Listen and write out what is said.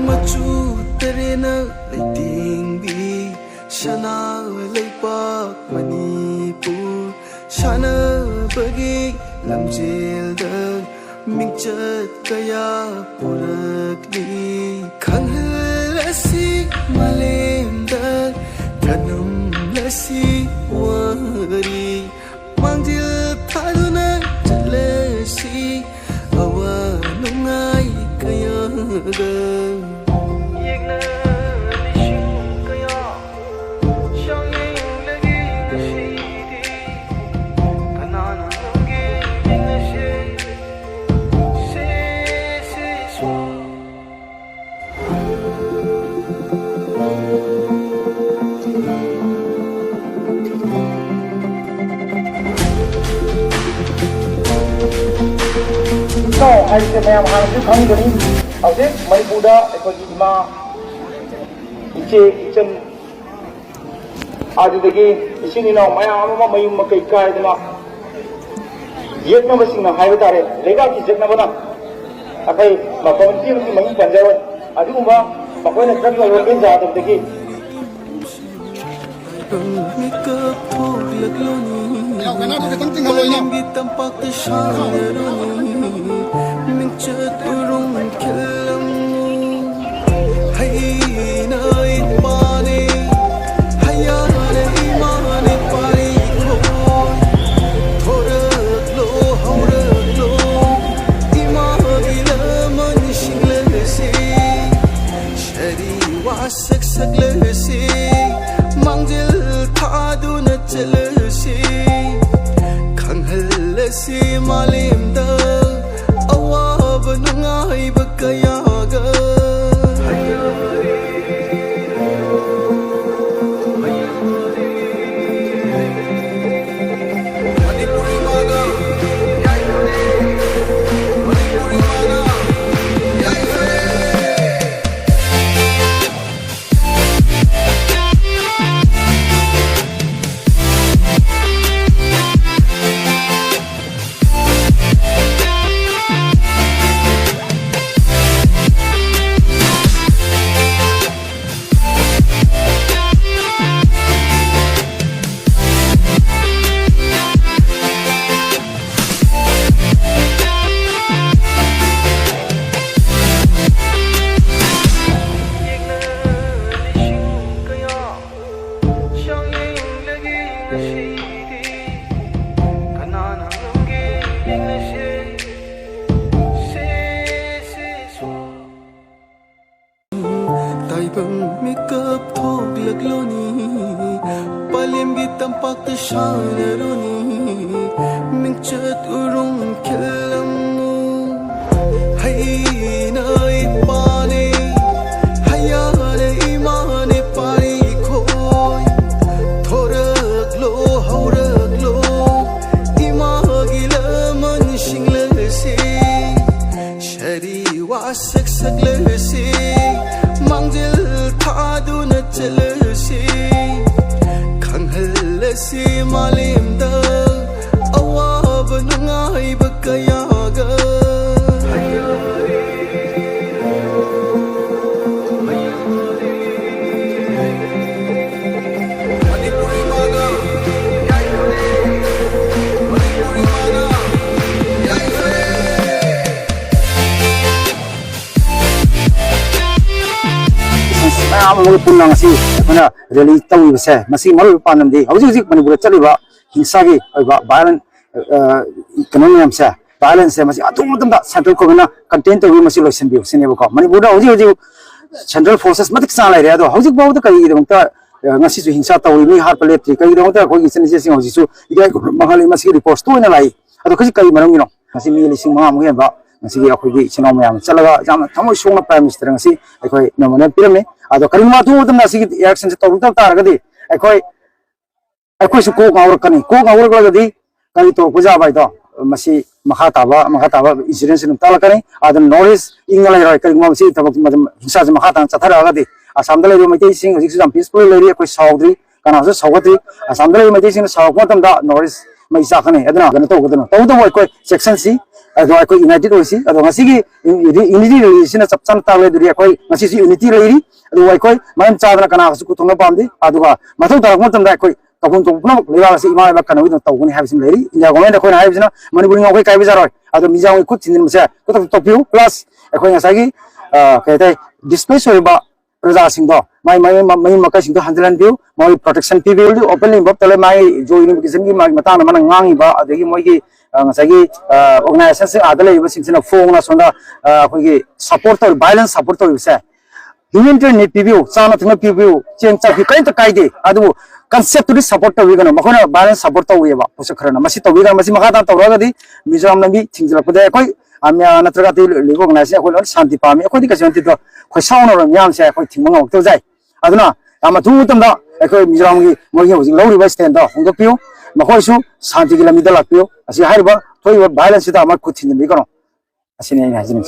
Machu terena leiting bi shana leipak Manipur shana bagi lamjil da mingchat kaya purakli khanghal asi malem da kanum lasi wari mangjil thaduna chalasi awa nungai kaya da I said, ma'am, how you come to me? I said, my Buddha, I told you, Ma, Ichen, Adudagi, Ishinino, my armor, my Makai, the Ma. Yet never seen a high tare, Lega is Jetnavana. Okay, my volunteer to my Panjava, Aduma, but when a couple of things out of the gate. Mingchat urung kilamu hay nai pane hayare imane pai ko thorak lo haurak lo imagila man shingle se shari wasak sagle se mangjil thaduna chal se khanghal se malim da nungai bakayaga Mikap thog lagloni palem gi tampak ta shanaroni mingchat urung kilamu hay nai pane hayare imane pai khoi thorak lo haurak lo imagila man shingle se shari wasak sagle se mangjil thaduna chalasi khanghal si malim da awab nungai bakayaga Mui punang si mana really tahu bisa masih malu panam di hauji mana boleh cari ba hinsagi ba violent ekonomi amsa violence masih atung tempat central ko mana content to masih loh sendiri sini buka mana boleh hauji central forces matik salah dia tu hauji bawa tu kaya itu kita ngasih tu hingsa tahu ini har pelet kaya itu kita kau isi nasi sing hauji tu dia mahal masih report tu ini lagi atau kasi kaya mana mungkin masih milih sing mahal mungkin ba masih aku di channel macam celaga jam tamu showna prime minister ngasih aku namanya piramid atau kalau matu itu masih reaction itu tahu tak tahu kan di aku suku ngawur kan di kami to puja bai to masi makha taba insurance num tala kani adan knowledge ingala roi kari ma masi tabak hisa je makha tan chathara ga di asam dale mai te sing hojik sam peaceful leri koi saudri kana so saugati asam dale mai te sing saugwa tam da knowledge mai sa khane adana gana to gadana to to koi section c ado koi united oisi ado ngasi gi unity leri sina chapchan ta le duri koi ngasi si unity leri ado koi man chadana kana su kutunga pamdi adu ga matau tarak mo tam da koi Takun tu pun lewa si imam bakkan itu tahu ni habis meleri. India komen aku ni habis na mani buri ngakai kai bisa roy. Atau mijau ikut sini masa. Kau tak topiu plus aku yang sagi kata display soal ba perza singdo. Mai makai singdo handalan dia. Mai protection PBL dia open ni bab tele mai jo ini kisah ni mai mata nama ngangi ba. Adagi mai ki sagi organisasi se adalah ibu singkina phone na sonda aku ki support atau violence support atau bisa. Humanitarian need PBO, sana tengah PBO, ceng cak kain tu kai deh. Aduh konsep tu di support tahu kan, makanya balance support tahu ya, pusat kerana masih tahu kan, masih makata tahu lagi di Mizoram nabi tinggal pada koi, amnya anak terkati lego nasi aku lalu santi pami, aku di kasih nanti tu, koi sauna orang yang saya koi tinggal waktu jai. Aduh na, amat tu tu dah, aku Mizoram lagi, mau yang using lalu riba stand dah, untuk PBO, makanya isu santi kita middle PBO, asyik hari bah, tu violence itu amat kucing ni kan, asyik ni aja ni.